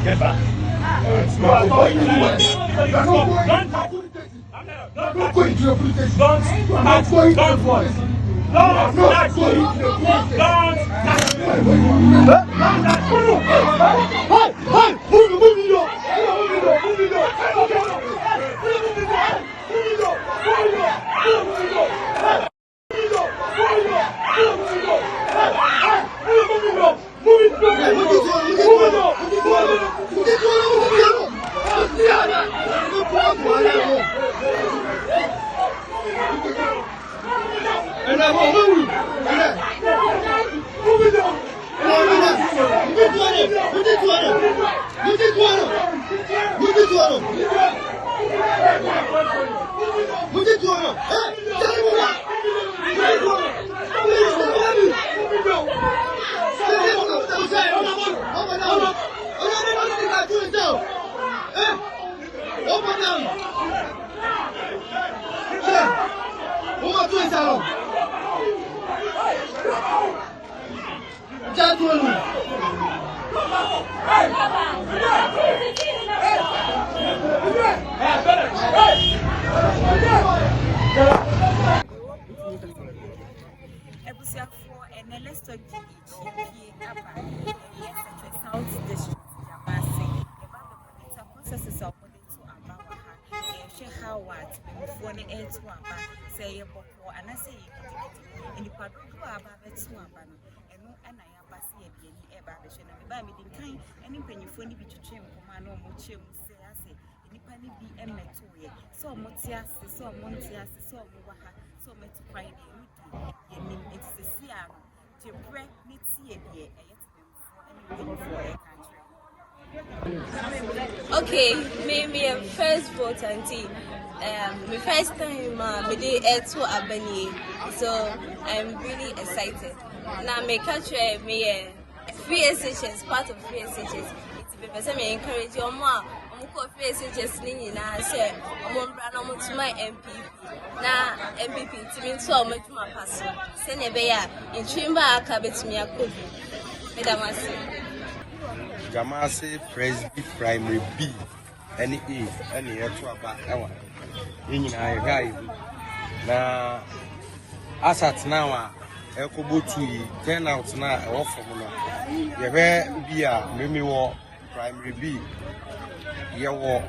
Get back. Okay, maybe a first vote auntie. My first time me dey to Albany, so I'm really excited. Now my country me free SHS, part of free SHS. It's because me encourage you more. Go free SHS ni na say omo bra no to my MPP. Na MPP to me so omo tuma pass. Say ne be ya in chimba aka betumi akobi. Medamasi. Jamasi Presby Primary B, any E, any to about our in our guy. Now, as at now, Ecobutu turn out now off from you. Be a Mimi War Primary B. You were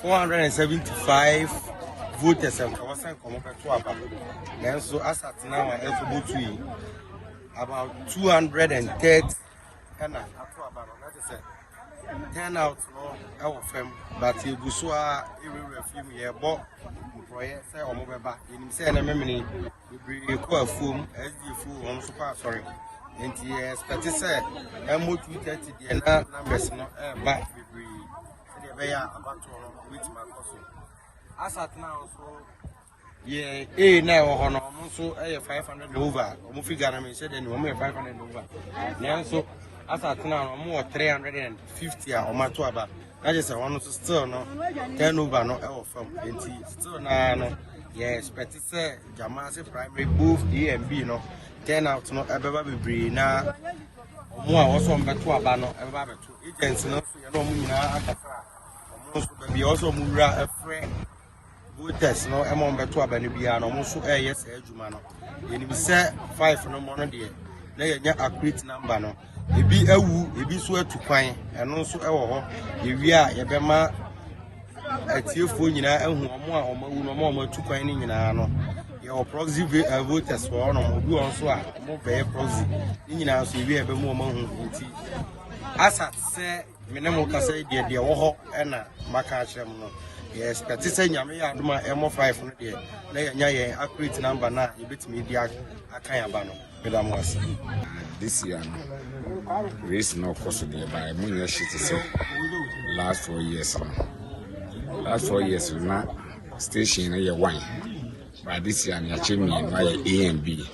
475 voters and Kawasan come up to about. Then, so as at now, Ecobutu about 230. Turn out our firm, but you go so a film here, but say or mobile in say a memory, we call a fool as the fool on super sorry. And yes, but it's a more tweeted the numbers not back with the about with my cousin. As at now, so yeah, now on also a 500 over, or figure said, and 500 over. Now, so as at now, more 350 or my two about. I just want to still no 10 over no our from still no yes, but it's a Jamasi primary both A and B no 10 out no ever be na more also on better about no ever two agents no you know muna akafra be also mura a friend voters no among better about bia no mo so yes ejuma no you be say 5 no more no there na ya accurate number no ebi ewu ebi so atu kwan eno so ewo ho yewi a ye bema atiefo nyina ehu omo a omawu no omo atu kwan ni nyina no ye o proxy voters for no obi won so a mo be proxy ni nyina so yewi e be mo hu nti asat se menemo kasa de wo ho na maka akyerem no yes, but this is Yamia Duma MO5 no there. Na ya accurate number na you bet me dia akan aba no. Madam was. This year race no cost there by money shit say last 4 years. Last 4 years na station na wine. But this year na change me na A and B.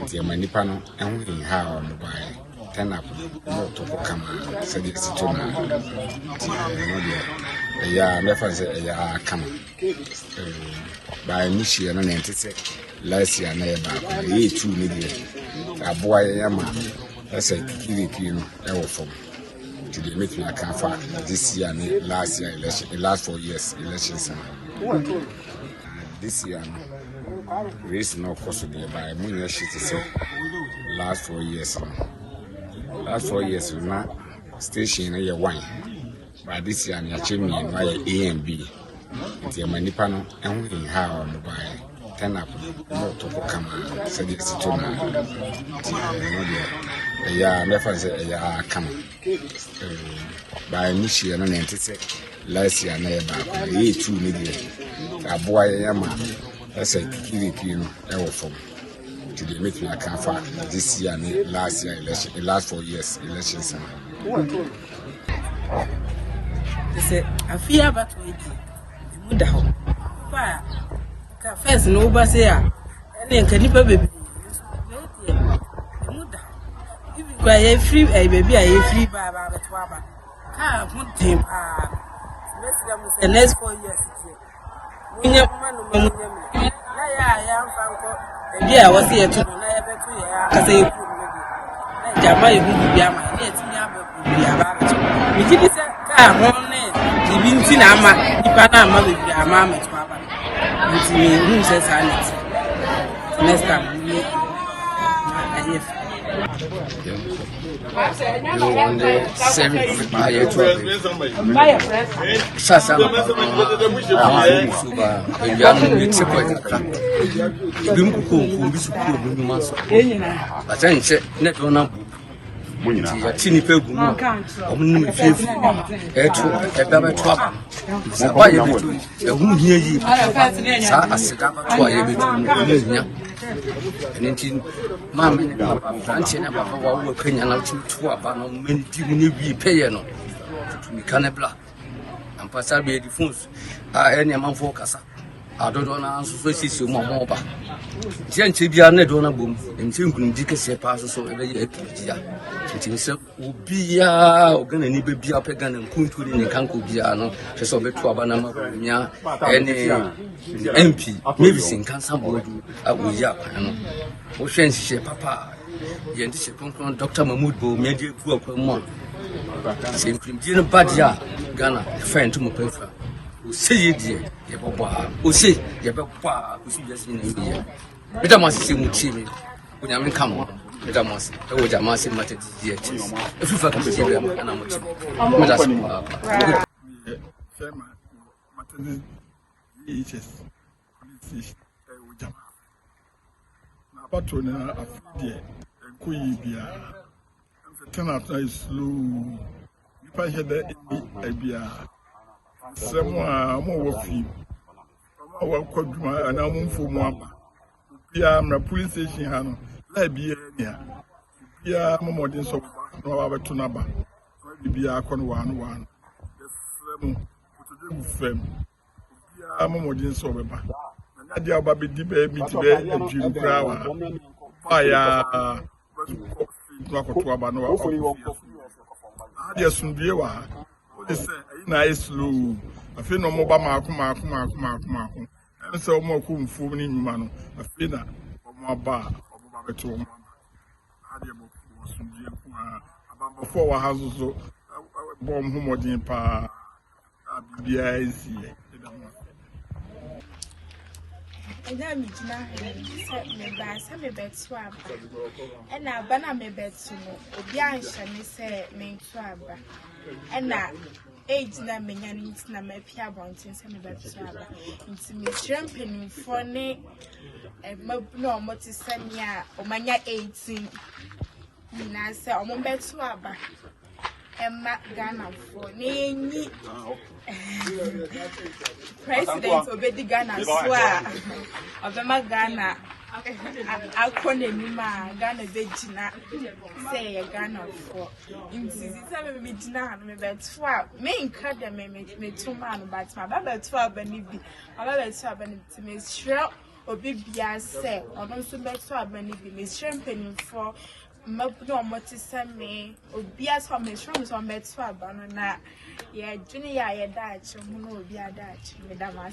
The manipa no ehun ha on by turn up no to come say the situation yeah never say yeah come by this year na say last year na ba e two ni dey aboa ya ma say kiki no e wo form to the make me account for this year and last year election, the last 4 years elections. This year, race no cost there by money shit say last 4 years. Last 4 years, na station na wine. But this year, na change me na A and B. The manipa no ehun ha on by turn up no to come say the situation. Yeah, never say yeah come. By this year na say last year na ba e two ni dey aboa ya ma say kiki no e wo form to the make me account for this year and last year election, the last 4 years elections. They say I fear about waiting. Muda ho. Pa ka first no ba say a na nka nipa baby. Muda. If you are free baby are free ba to aba. Ka put him the next 4 years. Munya manu munya. Na ya fanko. Baby I was here to na ya betu ya ka say ku na jama ye hu bia ma na etinya ba bia ba. Mi ji bi say ka ho ne ibi nti na ama nipa na ama bia ama ma to aba. Nti mi hu say sanity. Next time we Tini pegu no omnu me fiefi eto ebaba to aba sa ba ye betu ehun hia yi sa aseda ba to ye betu nya enti mam franche na baba wa wo kanya na to aba no men di mu ne wi peye no to mi kanebla ampasa be di phones ene manfo kasa adodo na so sisi mo ba tianche bia na do na bom enti nkunum di kese pa so ebe ye apia enti se obia oganani be bia pe gana nkunturi ni kanko bia no se so beto aba na ma nya ene MP maybe sin kansa bodu awoyi akwan no wo hwen hye papa ye ndi se konkron Dr. Mahmoud Bo media pu akwan mo se nkunum di no badia Ghana friend to mo pefa o sey die ye boba o sey ye boba o si yes ni ye beta mo se mu chi mi o nya me kam beta mo se e wo jama se mate die chi e fifa ka se be na mo chi me da se Sema matani EHS police wo jama na pato na afidie enkoyi bia mfetana na slow nipa hede bia sema mo wo fi mo wo kwaduma na mo mfo mo aba bia na police station ha no la bia bia mo modin so no ba beto na ba bia akọ no wan mu to fem bia mo modin so beba na dia ba be di be mi ti be adwim kra wa pa ya no akoto aba no wa dia sundie wa o se na islu afi no mo ba maako en se o mo ko mfu ni nyuma no afi na o mo ba beto mo dia mo sundie ku aba before wa hazo bom hu modin pa bia isi ina mi jina me ba sa me betu aba ena aba na me betu no obi anhye me se me ntu aba ena age na menya ni na me pia bontin se me betu aba nti me trempeni for ne no omo ti sania o manya 18 na se omo betu aba Emma Ghana for Nini President Obedi Ghana Swa of Emma Ghana. I call him Ghana Vegina say Ghana for in season Midna, maybe 12 main card me 2 man, but my Baba 12 and my Baba 12 and to Miss Shell or Big Bia say, or not so much 12 and Miss Champagne for no what is me or Bia's home is from some bed 12 banana. Yeah, Junior, I died, so no be a Dutch, Madame.